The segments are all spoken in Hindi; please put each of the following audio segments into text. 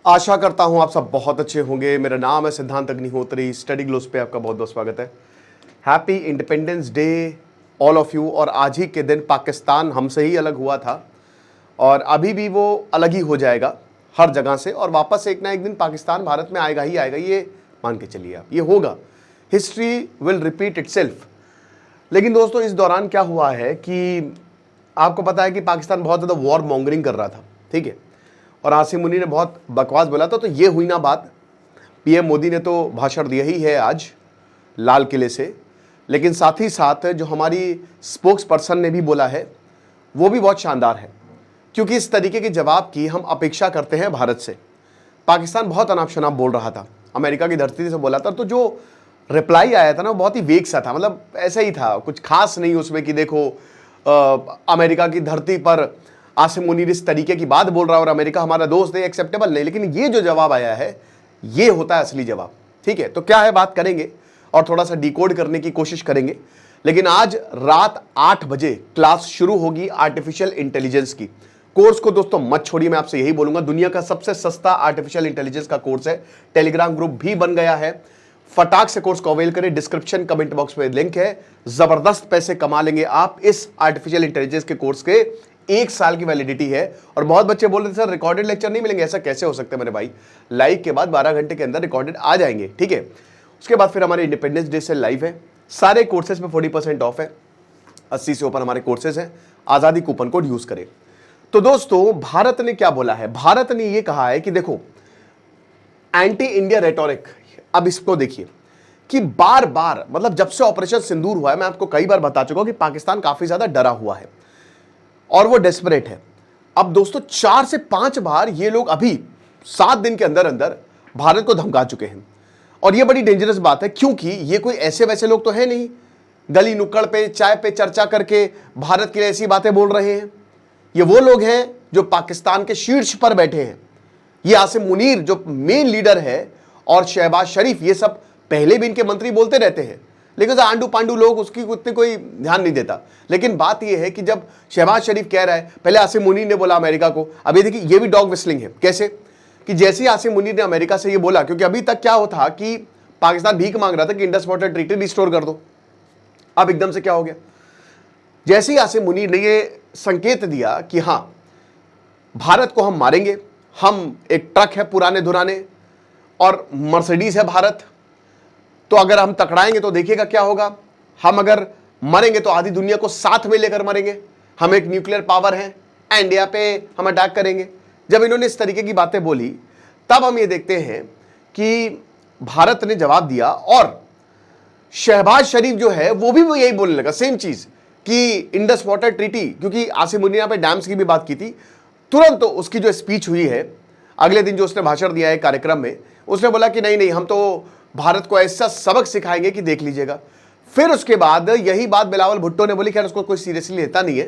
आशा करता हूं आप सब बहुत अच्छे होंगे। मेरा नाम है सिद्धांत अग्निहोत्री। स्टडी ग्लोस पे आपका बहुत बहुत स्वागत है। Happy Independence day all of you. और आज ही के दिन पाकिस्तान हमसे ही अलग हुआ था और अभी भी वो अलग ही हो जाएगा हर जगह से, और वापस एक ना एक दिन पाकिस्तान भारत में आएगा ही आएगा, ये मान के चलिए आप, ये होगा। History will repeat itself. लेकिन दोस्तों इस दौरान क्या हुआ है कि आपको पता है कि पाकिस्तान बहुत ज़्यादा वॉर मॉन्गरिंग कर रहा था, ठीक है, और आसिम मुनी ने बहुत बकवास बोला था। तो ये हुई ना बात। पीएम मोदी ने तो भाषण दिया ही है आज लाल किले से, लेकिन साथ ही साथ जो हमारी स्पोक्स पर्सन ने भी बोला है वो भी बहुत शानदार है, क्योंकि इस तरीके के जवाब की हम अपेक्षा करते हैं भारत से। पाकिस्तान बहुत अनाप शनाप बोल रहा था, अमेरिका की धरती से बोला था, तो जो रिप्लाई आया था ना वो बहुत ही वेग सा था, मतलब ऐसा ही था, कुछ खास नहीं उसमें कि देखो अमेरिका की धरती पर आसिम मुनीर इस तरीके की बात बोल रहा है और अमेरिका हमारा दोस्त है, एक्सेप्टेबल नहीं। लेकिन ये जो जवाब आया है ये होता है असली जवाब, ठीक है। तो क्या है, बात करेंगे और थोड़ा सा डिकोड करने की कोशिश करेंगे। लेकिन आज रात 8 बजे क्लास शुरू होगी आर्टिफिशियल इंटेलिजेंस की। कोर्स को दोस्तों मत छोड़िए, मैं आपसे यही बोलूंगा, दुनिया का सबसे सस्ता आर्टिफिशियल इंटेलिजेंस का कोर्स है। टेलीग्राम ग्रुप भी बन गया है, फटाक से कोर्स को अवेल करें। डिस्क्रिप्शन कमेंट बॉक्स में लिंक है। जबरदस्त पैसे कमा लेंगे आप इस आर्टिफिशियल इंटेलिजेंस के कोर्स के। 1 साल की वैलिडिटी है। और बहुत बच्चे बोल रहे थे सर रिकॉर्डेड लेक्चर नहीं मिलेंगे, ऐसा कैसे हो सकता है मेरे भाई? लाइव के बाद 12 घंटे के अंदर रिकॉर्डेड आ जाएंगे, ठीक है। उसके बाद फिर हमारे इंडिपेंडेंस डे से लाइव है। सारे कोर्सेज में 40% ऑफ है। 80 से ऊपर हमारे कोर्सेज हैं। आजादी कूपन कोड यूज करें। तो दोस्तों भारत ने क्या बोला है? भारत ने यह कहा है कि देखो एंटी इंडिया रेटोरिक, अब इसको देखिए कि बार बार, मतलब जब से ऑपरेशन सिंदूर हुआ है, मैं आपको कई बार बता चुका हूं कि पाकिस्तान काफी ज्यादा डरा हुआ है और वो डेस्परेट है। अब दोस्तों 4 से 5 बार ये लोग अभी 7 दिन के अंदर अंदर भारत को धमका चुके हैं। और ये बड़ी डेंजरस बात है, क्योंकि ये कोई ऐसे वैसे लोग तो है नहीं गली नुक्कड़ पे चाय पे चर्चा करके भारत के लिए ऐसी बातें बोल रहे हैं। ये वो लोग हैं जो पाकिस्तान के शीर्ष पर बैठे हैं। ये आसिम मुनीर जो मेन लीडर है और शहबाज शरीफ, ये सब पहले भी इनके मंत्री बोलते रहते हैं, लेकिन आंडू पांडू लोग उसकी उतने कोई ध्यान नहीं देता। लेकिन बात यह है कि जब शहबाज शरीफ कह रहा है, पहले आसिम मुनीर ने बोला अमेरिका को, अब ये देखिए ये भी डॉग विस्लिंग है। कैसे कि जैसे ही आसिम मुनीर ने अमेरिका से ये बोला, क्योंकि अभी तक क्या होता कि पाकिस्तान भीख मांग रहा था कि इंडस वाटर ट्रीटी रिस्टोर कर दो। अब एकदम से क्या हो गया, जैसे ही आसिम मुनीर ने ये संकेत दिया कि हां भारत को हम मारेंगे, हम एक ट्रक है पुराने धुराने और मर्सिडीज है भारत, तो अगर हम टकराएंगे तो देखिएगा क्या होगा, हम अगर मरेंगे तो आधी दुनिया को साथ में लेकर मरेंगे, हम एक न्यूक्लियर पावर हैं, इंडिया पे हम अटैक करेंगे। जब इन्होंने इस तरीके की बातें बोली, तब हम ये देखते हैं कि भारत ने जवाब दिया और शहबाज शरीफ जो है वो भी यही बोलने लगा, सेम चीज कि इंडस वाटर ट्रीटी, क्योंकि आसिम मुनीर पे डैम्स की भी बात की थी। तुरंत तो उसकी जो स्पीच हुई है, अगले दिन जो उसने भाषण दिया है कार्यक्रम में, उसने बोला कि नहीं नहीं हम तो भारत को ऐसा सबक सिखाएंगे कि देख लीजिएगा। फिर उसके बाद यही बात बिलावल भुट्टो ने बोली, खैर उसको कोई सीरियसली लेता नहीं है,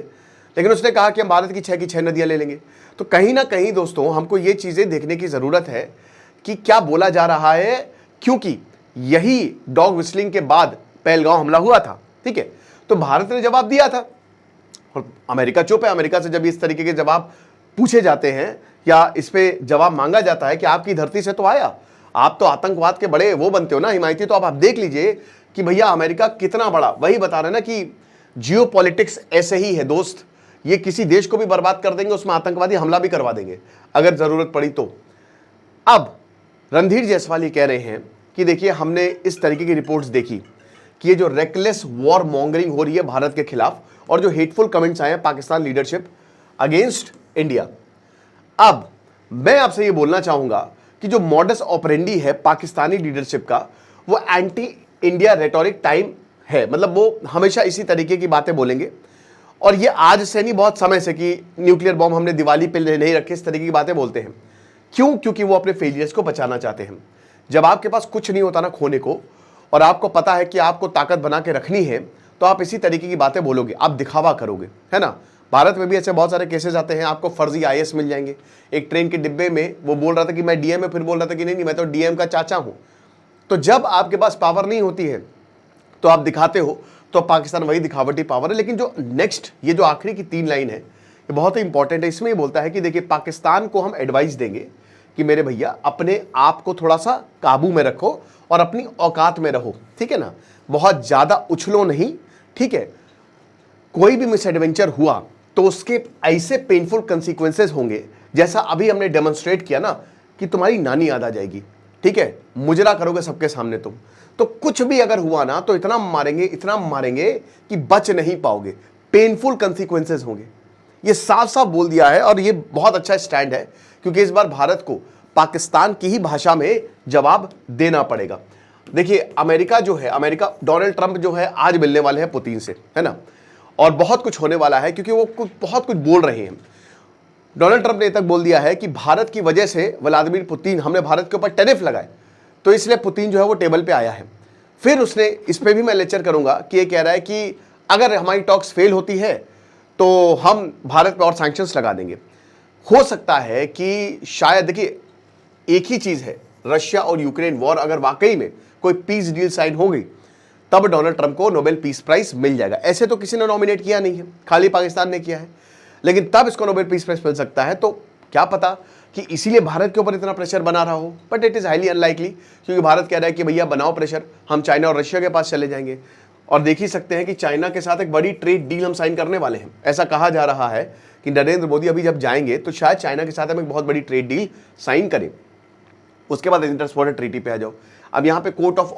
लेकिन उसने कहा कि हम भारत की 6 की 6 नदियां ले लेंगे। तो कहीं ना कहीं दोस्तों हमको ये चीजें देखने की जरूरत है कि क्या बोला जा रहा है, क्योंकि यही डॉग विस्लिंग के बाद पहलगांव हमला हुआ था, ठीक है। तो भारत ने जवाब दिया था और अमेरिका चुप है। अमेरिका से जब इस तरीके के जवाब पूछे जाते हैं या इस पे जवाब मांगा जाता है कि आपकी धरती से तो आया, आप तो आतंकवाद के बड़े वो बनते हो ना, हिमायती, तो आप देख लीजिए कि भैया अमेरिका कितना बड़ा, वही बता रहे ना कि जियो पॉलिटिक्स ऐसे ही है दोस्त, ये किसी देश को भी बर्बाद कर देंगे, उसमें आतंकवादी हमला भी करवा देंगे अगर जरूरत पड़ी तो। अब रणधीर जायसवाल ये कह रहे हैं कि देखिए हमने इस तरीके की रिपोर्ट्स देखी कि ये जो रेकलेस वॉर मॉन्गरिंग हो रही है भारत के खिलाफ और जो हेटफुल कमेंट्स आए हैं पाकिस्तान लीडरशिप अगेंस्ट इंडिया। अब मैं आपसे ये बोलना चाहूंगा कि जो मॉडस ऑपरेंडी है पाकिस्तानी लीडरशिप का, वो एंटी इंडिया रेटोरिक टाइम है, मतलब वो हमेशा इसी तरीके की बातें बोलेंगे। और ये आज से नहीं, बहुत समय से कि न्यूक्लियर बॉम्ब हमने दिवाली पे नहीं रखे, इस तरीके की बातें बोलते हैं। क्यों? क्योंकि वो अपने फेलियर्स को बचाना चाहते हैं। जब आपके पास कुछ नहीं होता ना खोने को, और आपको पता है कि आपको ताकत बना के रखनी है, तो आप इसी तरीके की बातें बोलोगे, आप दिखावा करोगे, है ना। भारत में भी ऐसे बहुत सारे केसेस आते हैं, आपको फर्जी आईएएस मिल जाएंगे। एक ट्रेन के डिब्बे में वो बोल रहा था कि मैं डीएम है, फिर बोल रहा था कि नहीं नहीं मैं तो डीएम का चाचा हूं। तो जब आपके पास पावर नहीं होती है तो आप दिखाते हो, तो पाकिस्तान वही दिखावटी पावर है। लेकिन जो नेक्स्ट ये जो आखिरी की 3 लाइन है, ये बहुत ही इंपॉर्टेंट है। इसमें ये बोलता है कि देखिए पाकिस्तान को हम एडवाइस देंगे कि मेरे भैया अपने आप को थोड़ा सा काबू में रखो और अपनी औकात में रहो, ठीक है ना, बहुत ज्यादा उछलो नहीं, ठीक है। कोई भी मिसएडवेंचर हुआ तो उसके ऐसे पेनफुल कंसीक्वेंसेस होंगे, जैसा अभी हमने डेमोन्स्ट्रेट किया ना, कि तुम्हारी नानी याद आ जाएगी, ठीक है, मुजरा करोगे सबके सामने तुम। तो कुछ भी अगर हुआ ना तो इतना मारेंगे कि बच नहीं पाओगे, पेनफुल कंसीक्वेंसेस होंगे। ये साफ साफ बोल दिया है और ये बहुत अच्छा स्टैंड है, क्योंकि इस बार भारत को पाकिस्तान की ही भाषा में जवाब देना पड़ेगा। देखिए अमेरिका जो है, डोनाल्ड ट्रंप जो है आज मिलने वाले हैं पुतिन से, है ना, और बहुत कुछ होने वाला है, क्योंकि वो बहुत कुछ बोल रहे हैं। डोनाल्ड ट्रंप ने तक बोल दिया है कि भारत की वजह से व्लादिमीर पुतिन, हमने भारत के ऊपर टैरिफ लगाए तो इसलिए पुतिन जो है वो टेबल पे आया है। फिर उसने, इस पे भी मैं लेक्चर करूंगा, कि ये कह रहा है कि अगर हमारी टॉक्स फेल होती है तो हम भारत पे और सैंक्शंस लगा देंगे। हो सकता है कि शायद, देखिए एक ही चीज है, रशिया और यूक्रेन वॉर अगर वाकई में कोई पीस डील साइन हो गई तब डोनाल्ड ट्रंप को नोबेल पीस प्राइज मिल जाएगा। ऐसे तो किसी ने नॉमिनेट किया नहीं है, खाली पाकिस्तान ने किया है, लेकिन तब इसको नोबेल पीस प्राइज मिल सकता है। तो क्या पता कि इसीलिए भारत के ऊपर इतना प्रेशर बना रहा हो, but it is highly unlikely, क्योंकि भारत कह रहा है कि भैया बनाओ प्रेशर, हम चाइना और रशिया के पास चले जाएंगे। और देख ही सकते हैं कि चाइना के साथ एक बड़ी ट्रेड डील हम साइन करने वाले हैं। ऐसा कहा जा रहा है कि नरेंद्र मोदी अभी जब जाएंगे तो शायद चाइना के साथ हम एक बहुत बड़ी ट्रेड डील साइन करें, उसके बाद इंटर ट्रीटी पे आ जाओ। अब यहाँ पे कोर्ट ऑफ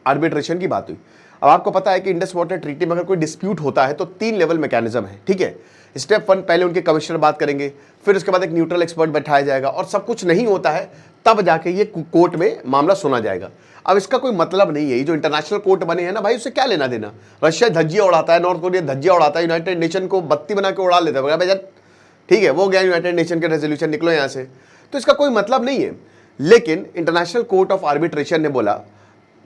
आर्बिट्रेशन की बात हुई। अब आपको पता है कि इंडस वाटर ट्रीटी में अगर कोई डिस्प्यूट होता है तो 3 लेवल मैकेनिज्म है, ठीक है। स्टेप 1, पहले उनके कमिश्नर बात करेंगे, फिर उसके बाद एक न्यूट्रल एक्सपर्ट बैठाया जाएगा, और सब कुछ नहीं होता है तब जाके ये कोर्ट में मामला सुना जाएगा। अब इसका कोई मतलब नहीं है, ये जो इंटरनेशनल कोर्ट बने हैं ना भाई, उससे क्या लेना देना। रशिया धज्जियां उड़ाता है, नॉर्थ कोरिया धज्जियां उड़ाता है, यूनाइटेड नेशन को बत्ती बना के उड़ा लेता है, भाई ठीक है, वो गया यूनाइटेड नेशन के रेजोल्यूशन, निकलो यहाँ से, तो इसका कोई मतलब नहीं है। लेकिन इंटरनेशनल कोर्ट ऑफ आर्बिट्रेशन ने बोला,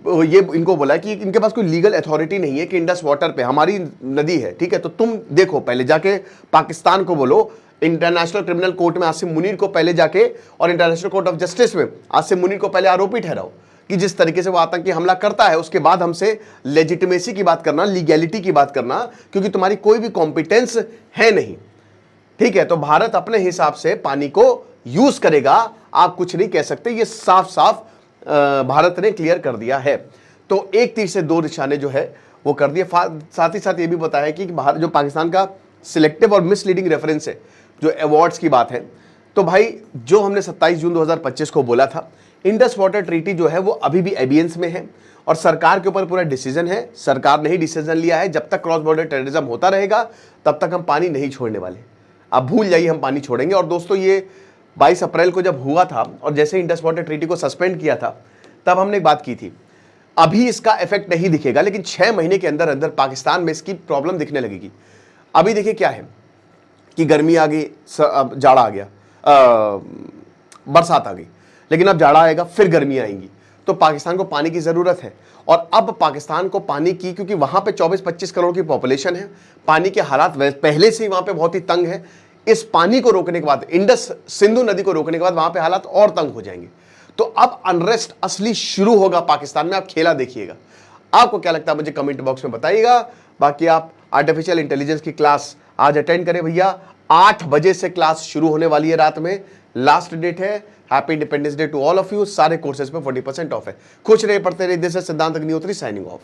ये इनको बोला कि इनके पास कोई लीगल अथॉरिटी नहीं है कि इंडस वाटर पे, हमारी नदी है, ठीक है, तो तुम देखो, पहले जाके पाकिस्तान को बोलो, इंटरनेशनल क्रिमिनल कोर्ट में आसिम मुनीर को पहले जाके, और इंटरनेशनल कोर्ट ऑफ जस्टिस में आसिम मुनीर को पहले आरोपी ठहराओ कि जिस तरीके से वो आतंकी हमला करता है, उसके बाद हमसे लेजिटिमेसी की बात करना, लीगैलिटी की बात करना, क्योंकि तुम्हारी कोई भी कॉम्पिटेंस है नहीं, ठीक है। तो भारत अपने हिसाब से पानी को यूज करेगा, आप कुछ नहीं कह सकते, ये साफ साफ भारत ने क्लियर कर दिया है। तो एक तीर से 2 निशाने जो है वो कर दिए। साथ ही साथ ये भी बताया कि भारत, जो पाकिस्तान का सिलेक्टिव और मिसलीडिंग रेफरेंस है, जो अवार्ड्स की बात है, तो भाई जो हमने 27 जून 2025 को बोला था, इंडस वाटर ट्रीटी जो है वो अभी भी एबियंस में है और सरकार के ऊपर पूरा डिसीजन है। सरकार ने ही डिसीजन लिया है, जब तक क्रॉस बॉर्डर टेररिज्म होता रहेगा तब तक हम पानी नहीं छोड़ने वाले। अब भूल जाइए हम पानी छोड़ेंगे। और दोस्तों, ये 22 अप्रैल को जब हुआ था और जैसे इंडस वाटर ट्रीटी को सस्पेंड किया था, तब हमने एक बात की थी, अभी इसका इफेक्ट नहीं दिखेगा, लेकिन 6 महीने के अंदर अंदर पाकिस्तान में इसकी प्रॉब्लम दिखने लगेगी। अभी देखिए क्या है कि गर्मी आ गई, जाड़ा आ गया, बरसात आ गई, लेकिन अब जाड़ा आएगा, फिर गर्मी आएंगी, तो पाकिस्तान को पानी की जरूरत है। और अब पाकिस्तान को पानी की, क्योंकि वहां पे 24-25 करोड़ की पॉपुलेशन है, पानी के हालात पहले से ही वहां पे बहुत ही तंग है। इस पानी को रोकने के बाद, इंडस सिंधु नदी को रोकने के बाद वहां पे हालात और तंग हो जाएंगे। तो अब अनरेस्ट असली शुरू होगा पाकिस्तान में। आप खेला देखिएगा। आपको क्या लगता है मुझे कमेंट बॉक्स में बताइएगा। बाकी आप आर्टिफिशियल इंटेलिजेंस की क्लास आज अटेंड करें भैया, 8 बजे से क्लास शुरू होने वाली है रात में, लास्ट डेट है। Happy Independence Day to all of you. सारे कोर्सेज पे 40% ऑफ है। खुश रहिए, पढ़ते रहिए। दिस इज सिद्धांत अग्निहोत्री साइनिंग ऑफ।